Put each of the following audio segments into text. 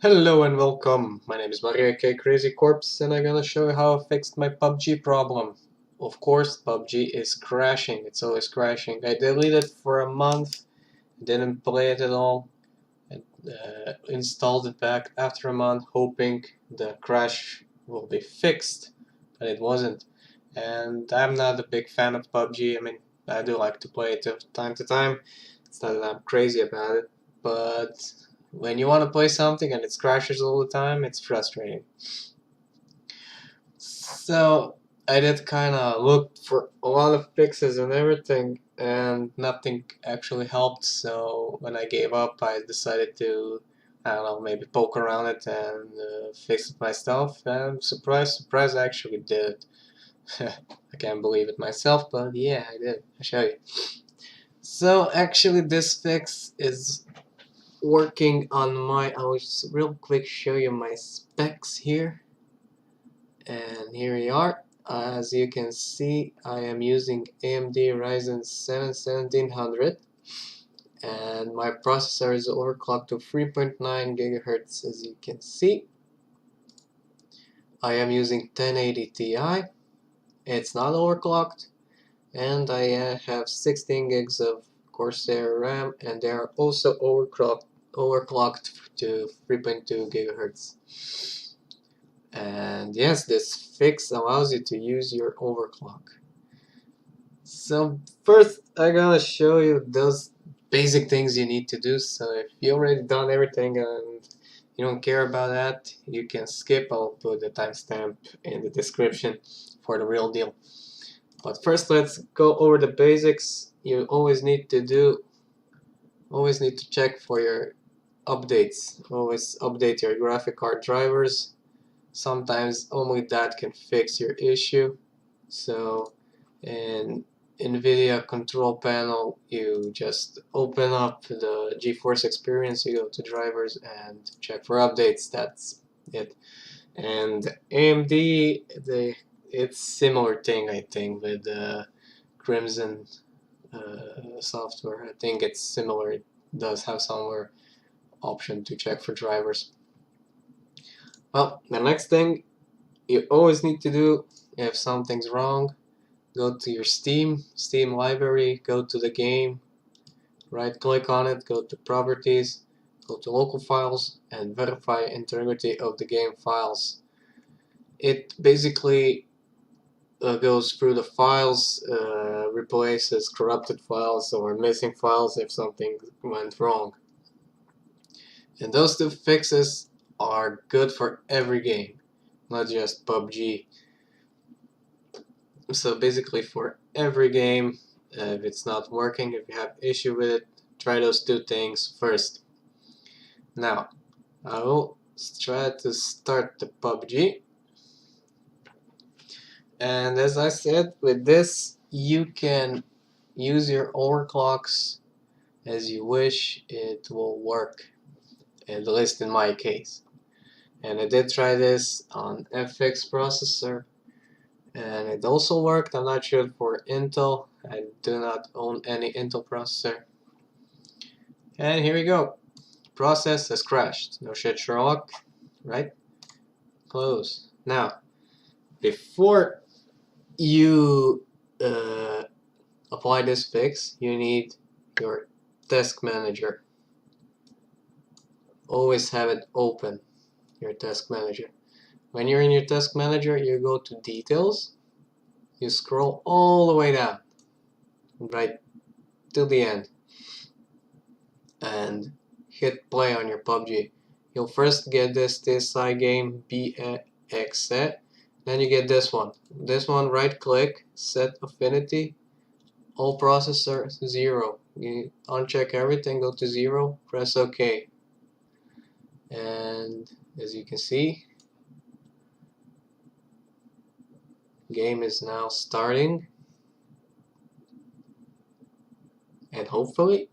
Hello and welcome. My name is Mario K Crazy Corpse and I'm gonna show you how I fixed my PUBG problem. Of course, PUBG is crashing. It's always crashing. I deleted it for a month, didn't play it at all, and installed it back after a month, hoping the crash will be fixed, but it wasn't. And I'm not a big fan of PUBG. I mean, I do like to play it from time to time. It's not that I'm crazy about it, but when you want to play something and it crashes all the time, it's frustrating. So I did kind of look for a lot of fixes and everything, and nothing actually helped. So when I gave up, I decided to, I don't know, maybe poke around it and fix it myself. And surprise, surprise, I actually did it. I can't believe it myself, but yeah, I did. I'll show you. So actually, this fix is working on my, I will just real quick show you my specs here, and here we are. As you can see, I am using AMD Ryzen 7 1700 and my processor is overclocked to 3.9 GHz. As you can see, I am using 1080 Ti. It's not overclocked, and I have 16 gigs of Corsair RAM, and they are also overclocked to 3.2 GHz. And yes, this fix allows you to use your overclock. So first I'm gonna show you those basic things you need to do. So if you already done everything and you don't care about that, you can skip. I'll put the timestamp in the description for the real deal. But first let's go over the basics. You always need to check for your updates. Always update your graphic card drivers. Sometimes only that can fix your issue. So in NVIDIA control panel, you just open up the GeForce Experience, you go to drivers and check for updates. That's it. And AMD, it's similar thing, I think, with Crimson software. I think it's similar. It does have somewhere option to check for drivers. Well, the next thing you always need to do, if something's wrong, go to your Steam library, go to the game, right click on it, go to properties, go to local files, and verify integrity of the game files. It basically goes through the files, replaces corrupted files or missing files if something went wrong. And those two fixes are good for every game, not just PUBG. So basically for every game, if it's not working, if you have issue with it, try those two things first. Now, I will try to start the PUBG. And as I said, with this, you can use your overclocks as you wish. It will work, at least in my case. And I did try this on FIXT processor, and it also worked. I'm not sure for Intel. I do not own any Intel processor. And here we go. Process has crashed. No shit, Sherlock. Right? Close. Now, before you apply this fix, you need your task manager. Always have it open, your task manager. When you're in your task manager, you go to details, you scroll all the way down, right till the end, and hit play on your PUBG. You'll first get this TSI game BXE, then you get this one. This one, right click, set affinity, all processor 0. You uncheck everything, go to 0, press OK. And as you can see, game is now starting, and hopefully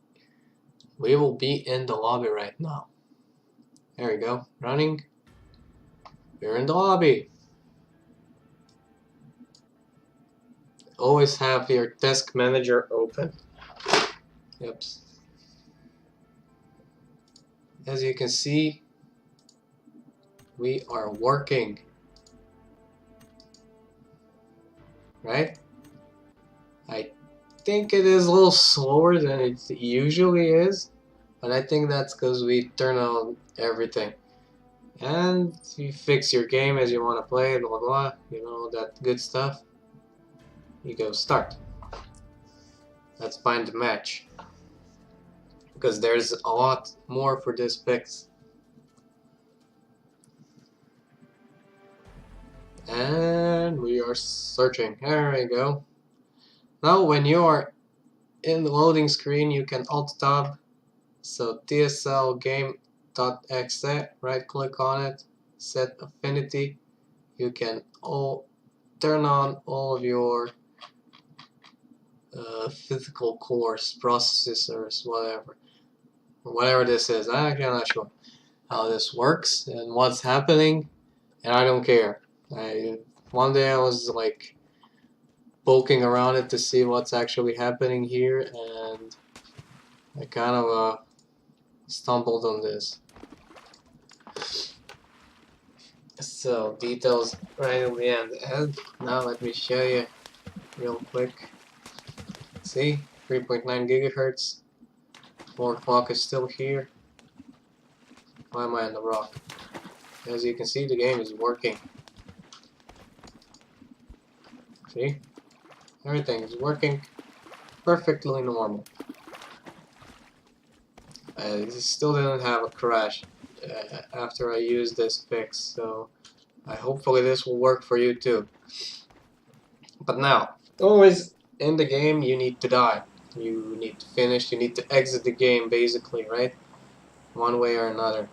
we will be in the lobby right now. There we go, running. We're in the lobby. Always have your task manager open. Yep. As you can see, we are working, right? I think it is a little slower than it usually is, but I think that's because we turn on everything. And you fix your game as you want to play, blah blah, you know, that good stuff. You go start. Let's find the match, because there's a lot more for this fix. And we are searching. There we go. Now when you are in the loading screen, you can alt tab. So TSL game.exe, right click on it, set affinity. You can turn on all of your physical cores, processors, whatever this is. I'm actually not sure how this works and what's happening, and I don't care. One day I was like poking around it to see what's actually happening here, and I kind of stumbled on this. So details right in the end. And now let me show you real quick. See, 3.9 gigahertz. 4 o'clock is still here. Why am I on the rock? As you can see, the game is working. See? Everything is working perfectly normal. I still didn't have a crash after I used this fix, so hopefully this will work for you too. But now, always in the game you need to die. You need to finish, you need to exit the game basically, right? One way or another.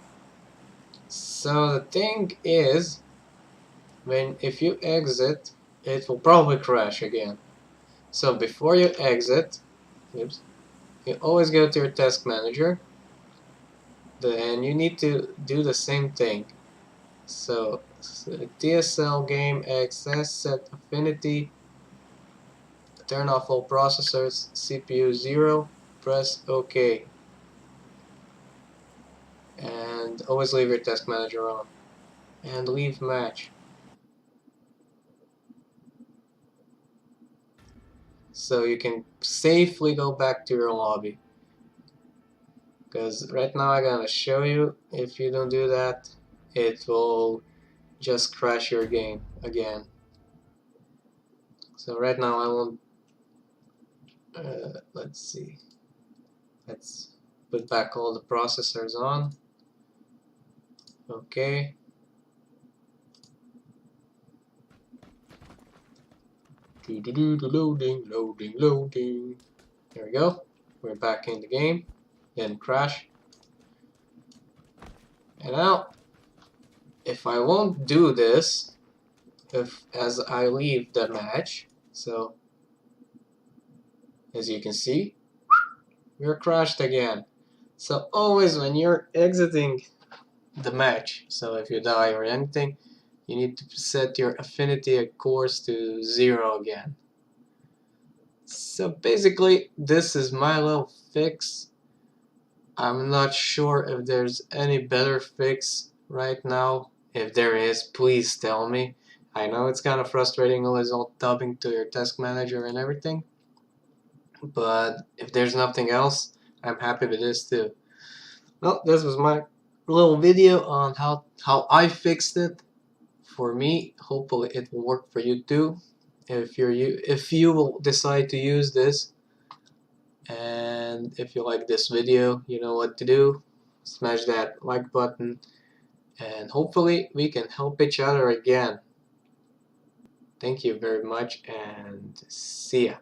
So the thing is, if you exit, it will probably crash again. So before you exit, oops, you always go to your task manager, and you need to do the same thing. So TSL game access, set affinity, turn off all processors, CPU 0, press OK. And always leave your task manager on. And leave match. So you can safely go back to your lobby. Because right now I'm gonna show you, if you don't do that, it will just crash your game again. So right now I won't, let's see, let's put back all the processors on. Okay. Loading, loading, loading. There we go. We're back in the game. Then crash. And now, if I won't do this, as I leave the match, so as you can see, we're crashed again. So always when you're exiting the match, so if you die or anything, you need to set your affinity of course to 0 again. So basically, this is my little fix. I'm not sure if there's any better fix right now. If there is, please tell me. I know it's kind of frustrating always all dubbing to your task manager and everything, but if there's nothing else, I'm happy with this too. Well, this was my little video on how I fixed it. For me, hopefully it will work for you too. If you will decide to use this, and if you like this video, you know what to do. Smash that like button, and hopefully we can help each other again. Thank you very much, and see ya.